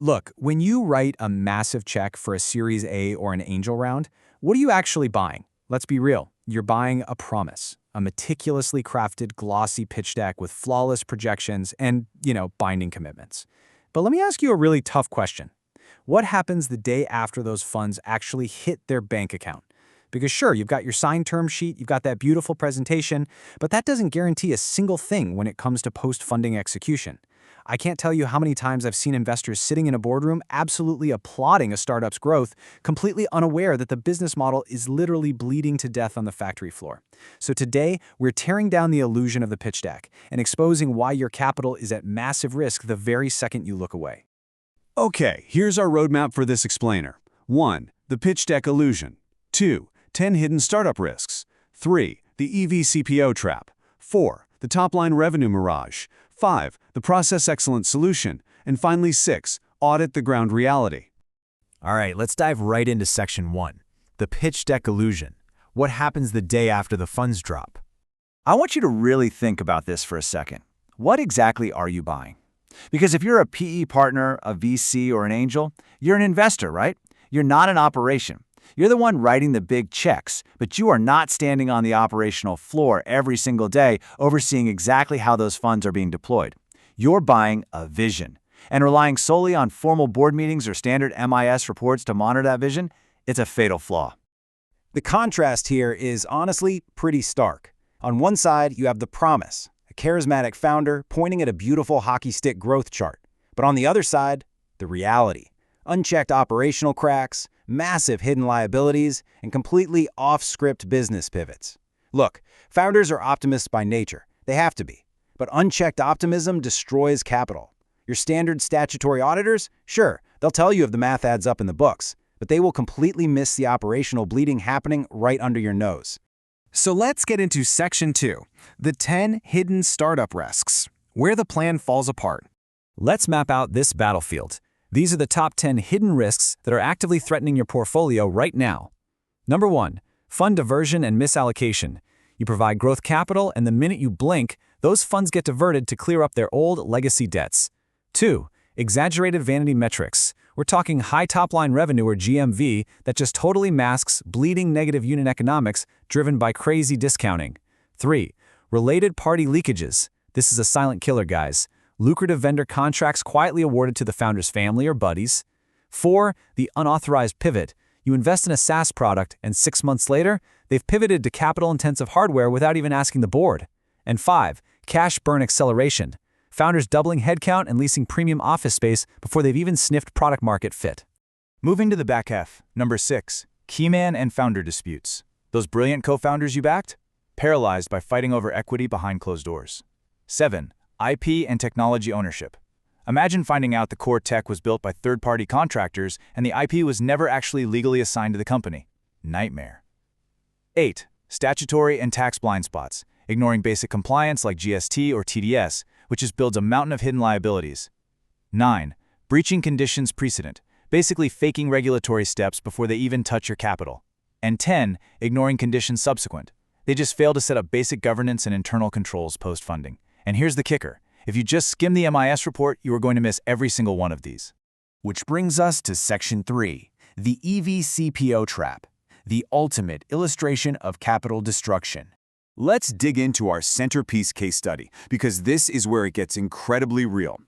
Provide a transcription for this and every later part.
Look, when you write a massive check for a Series A or an angel round, what are you actually buying? Let's be real. You're buying a promise, a meticulously crafted, glossy pitch deck with flawless projections and, binding commitments. But let me ask you a really tough question. What happens the day after those funds actually hit their bank account? Because sure, you've got your signed term sheet, you've got that beautiful presentation, but that doesn't guarantee a single thing when it comes to post-funding execution. I can't tell you how many times I've seen investors sitting in a boardroom absolutely applauding a startup's growth, completely unaware that the business model is literally bleeding to death on the factory floor. So today, we're tearing down the illusion of the pitch deck and exposing why your capital is at massive risk the very second you look away. Okay, here's our roadmap for this explainer. 1. The pitch deck illusion. 2. 10 hidden startup risks. 3. The EV-CPO trap. 4. The top-line revenue mirage. 5. The process excellence solution. And finally 6. Audit the ground reality. All right, let's dive right into Section 1. The pitch deck illusion. What happens the day after the funds drop? I want you to really think about this for a second. What exactly are you buying? Because if you're a PE partner, a VC, or an angel, you're an investor, right? You're not an operation. You're the one writing the big checks, but you are not standing on the operational floor every single day overseeing exactly how those funds are being deployed. You're buying a vision. And relying solely on formal board meetings or standard MIS reports to monitor that vision, it's a fatal flaw. The contrast here is honestly pretty stark. On one side, you have the promise, a charismatic founder pointing at a beautiful hockey stick growth chart. But on the other side, the reality. Unchecked operational cracks, massive hidden liabilities, and completely off-script business pivots. Look, founders are optimists by nature. They have to be. But unchecked optimism destroys capital. Your standard statutory auditors, sure, they'll tell you if the math adds up in the books, but they will completely miss the operational bleeding happening right under your nose. So let's get into Section 2, the 10 hidden startup risks, where the plan falls apart. Let's map out this battlefield. These are the top 10 hidden risks that are actively threatening your portfolio right now. Number 1, fund diversion and misallocation. You provide growth capital, and the minute you blink, those funds get diverted to clear up their old legacy debts. 2, exaggerated vanity metrics. We're talking high top-line revenue or GMV that just totally masks bleeding negative unit economics driven by crazy discounting. 3, related party leakages. This is a silent killer, guys. Lucrative vendor contracts quietly awarded to the founder's family or buddies. 4, the unauthorized pivot. You invest in a SaaS product, and 6 months later, they've pivoted to capital-intensive hardware without even asking the board. And 5, cash burn acceleration. Founders doubling headcount and leasing premium office space before they've even sniffed product-market fit. Moving to the back half, number 6, keyman and founder disputes. Those brilliant co-founders you backed? Paralyzed by fighting over equity behind closed doors. 7, IP and technology ownership. Imagine finding out the core tech was built by third-party contractors and the IP was never actually legally assigned to the company. Nightmare. 8, statutory and tax blind spots. Ignoring basic compliance like GST or TDS, which just builds a mountain of hidden liabilities. 9, breaching conditions precedent. Basically faking regulatory steps before they even touch your capital. And 10, ignoring conditions subsequent. They just fail to set up basic governance and internal controls post-funding. And here's the kicker. If you just skim the MIS report, you are going to miss every single one of these. Which brings us to Section 3, the EV-CPO trap, the ultimate illustration of capital destruction. Let's dig into our centerpiece case study, because this is where it gets incredibly real.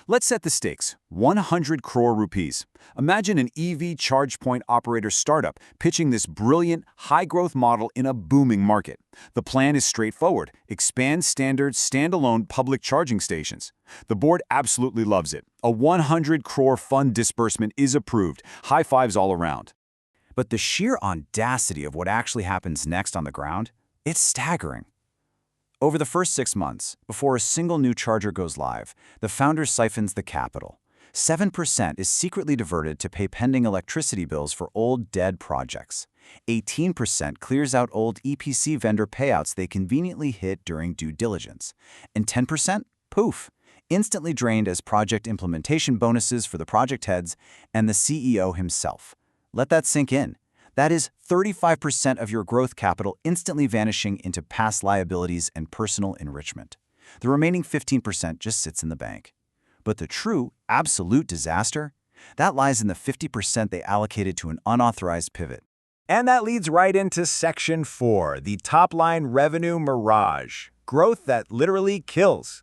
Let's set the stakes. 100 crore rupees. Imagine an EV charge point operator startup pitching this brilliant, high-growth model in a booming market. The plan is straightforward. Expand standard, standalone public charging stations. The board absolutely loves it. A 100 crore fund disbursement is approved. High fives all around. But the sheer audacity of what actually happens next on the ground, it's staggering. Over the first 6 months, before a single new charger goes live, the founder siphons the capital. 7% is secretly diverted to pay pending electricity bills for old, dead projects. 18% clears out old EPC vendor payouts they conveniently hit during due diligence. And 10%? Poof! Instantly drained as project implementation bonuses for the project heads and the CEO himself. Let that sink in. That is 35% of your growth capital instantly vanishing into past liabilities and personal enrichment. The remaining 15% just sits in the bank. But the true, absolute disaster? That lies in the 50% they allocated to an unauthorized pivot. And that leads right into Section 4, the top-line revenue mirage, growth that literally kills.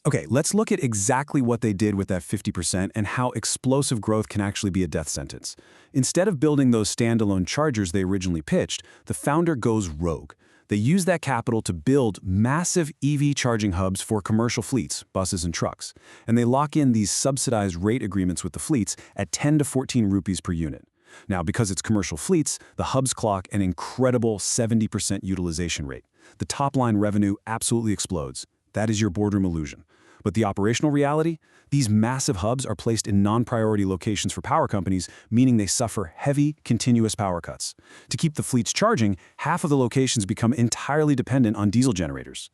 Okay, let's look at exactly what they did with that 50% and how explosive growth can actually be a death sentence. Instead of building those standalone chargers they originally pitched, the founder goes rogue. They use that capital to build massive EV charging hubs for commercial fleets, buses and trucks. And they lock in these subsidized rate agreements with the fleets at 10 to 14 rupees per unit. Now, because it's commercial fleets, the hubs clock an incredible 70% utilization rate. The top-line revenue absolutely explodes. That is your boardroom illusion. But the operational reality? These massive hubs are placed in non-priority locations for power companies, meaning they suffer heavy, continuous power cuts. To keep the fleets charging, half of the locations become entirely dependent on diesel generators.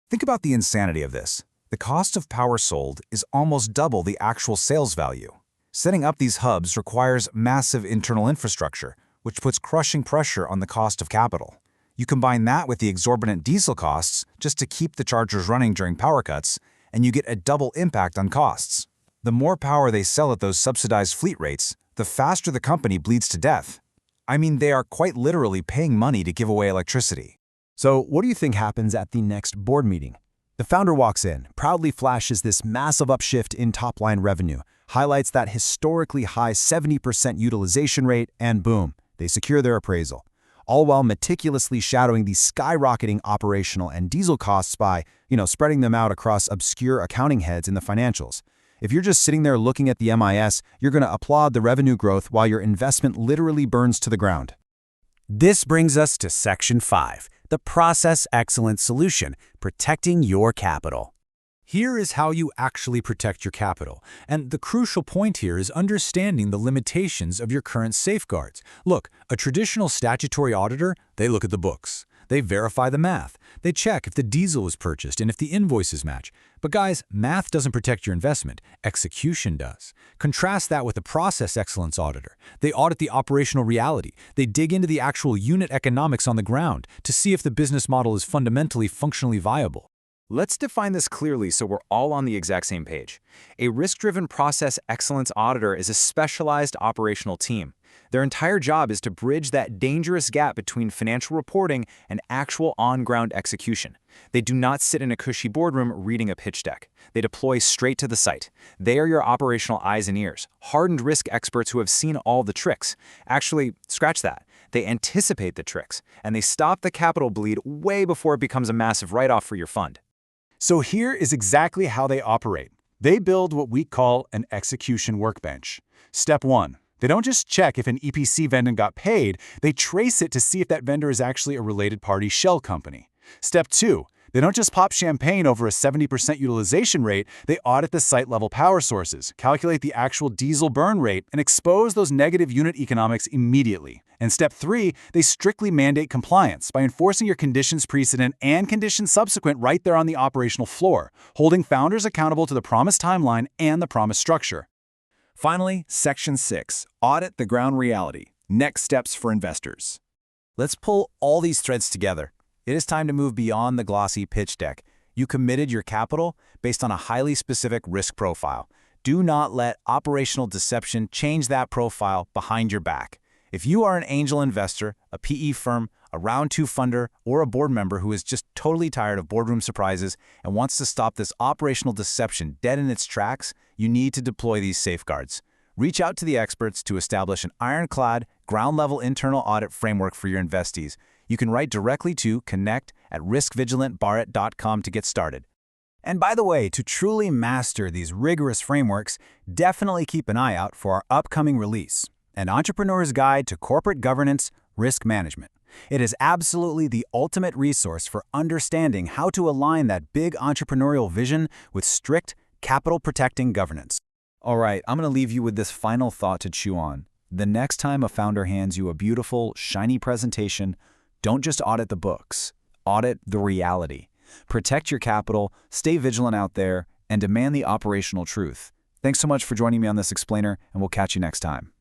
Think about the insanity of this. The cost of power sold is almost double the actual sales value. Setting up these hubs requires massive internal infrastructure, which puts crushing pressure on the cost of capital. You combine that with the exorbitant diesel costs just to keep the chargers running during power cuts, and you get a double impact on costs. The more power they sell at those subsidized fleet rates, the faster the company bleeds to death. I mean, they are quite literally paying money to give away electricity. So what do you think happens at the next board meeting? The founder walks in, proudly flashes this massive upshift in top-line revenue, highlights that historically high 70% utilization rate, and boom, they secure their appraisal. All while meticulously shadowing the skyrocketing operational and diesel costs by, spreading them out across obscure accounting heads in the financials. If you're just sitting there looking at the MIS, you're going to applaud the revenue growth while your investment literally burns to the ground. This brings us to Section 5, the Process Excellence Solution, protecting your capital. Here is how you actually protect your capital, and the crucial point here is understanding the limitations of your current safeguards. Look, a traditional statutory auditor, they look at the books. They verify the math. They check if the diesel was purchased and if the invoices match. But guys, math doesn't protect your investment. Execution does. Contrast that with a process excellence auditor. They audit the operational reality. They dig into the actual unit economics on the ground to see if the business model is fundamentally functionally viable. Let's define this clearly so we're all on the exact same page. A risk-driven process excellence auditor is a specialized operational team. Their entire job is to bridge that dangerous gap between financial reporting and actual on-ground execution. They do not sit in a cushy boardroom reading a pitch deck. They deploy straight to the site. They are your operational eyes and ears, hardened risk experts who have seen all the tricks. Actually, scratch that. They anticipate the tricks, and they stop the capital bleed way before it becomes a massive write-off for your fund. So here is exactly how they operate. They build what we call an execution workbench. Step 1. They don't just check if an EPC vendor got paid, they trace it to see if that vendor is actually a related party shell company. Step 2. They don't just pop champagne over a 70% utilization rate, they audit the site-level power sources, calculate the actual diesel burn rate, and expose those negative unit economics immediately. And step 3, they strictly mandate compliance by enforcing your conditions precedent and conditions subsequent right there on the operational floor, holding founders accountable to the promised timeline and the promised structure. Finally, Section 6, Audit the Ground Reality, Next Steps for Investors. Let's pull all these threads together. It is time to move beyond the glossy pitch deck. You committed your capital based on a highly specific risk profile. Do not let operational deception change that profile behind your back. If you are an angel investor, a PE firm, a round 2 funder, or a board member who is just totally tired of boardroom surprises and wants to stop this operational deception dead in its tracks, you need to deploy these safeguards. Reach out to the experts to establish an ironclad, ground-level internal audit framework for your investees. You can write directly to connect@RiskVigilantBharat.com to get started. And by the way, to truly master these rigorous frameworks, definitely keep an eye out for our upcoming release, An Entrepreneur's Guide to Corporate Governance Risk Management. It is absolutely the ultimate resource for understanding how to align that big entrepreneurial vision with strict, capital-protecting governance. All right, I'm going to leave you with this final thought to chew on. The next time a founder hands you a beautiful, shiny presentation, don't just audit the books. Audit the reality. Protect your capital, stay vigilant out there, and demand the operational truth. Thanks so much for joining me on this explainer, and we'll catch you next time.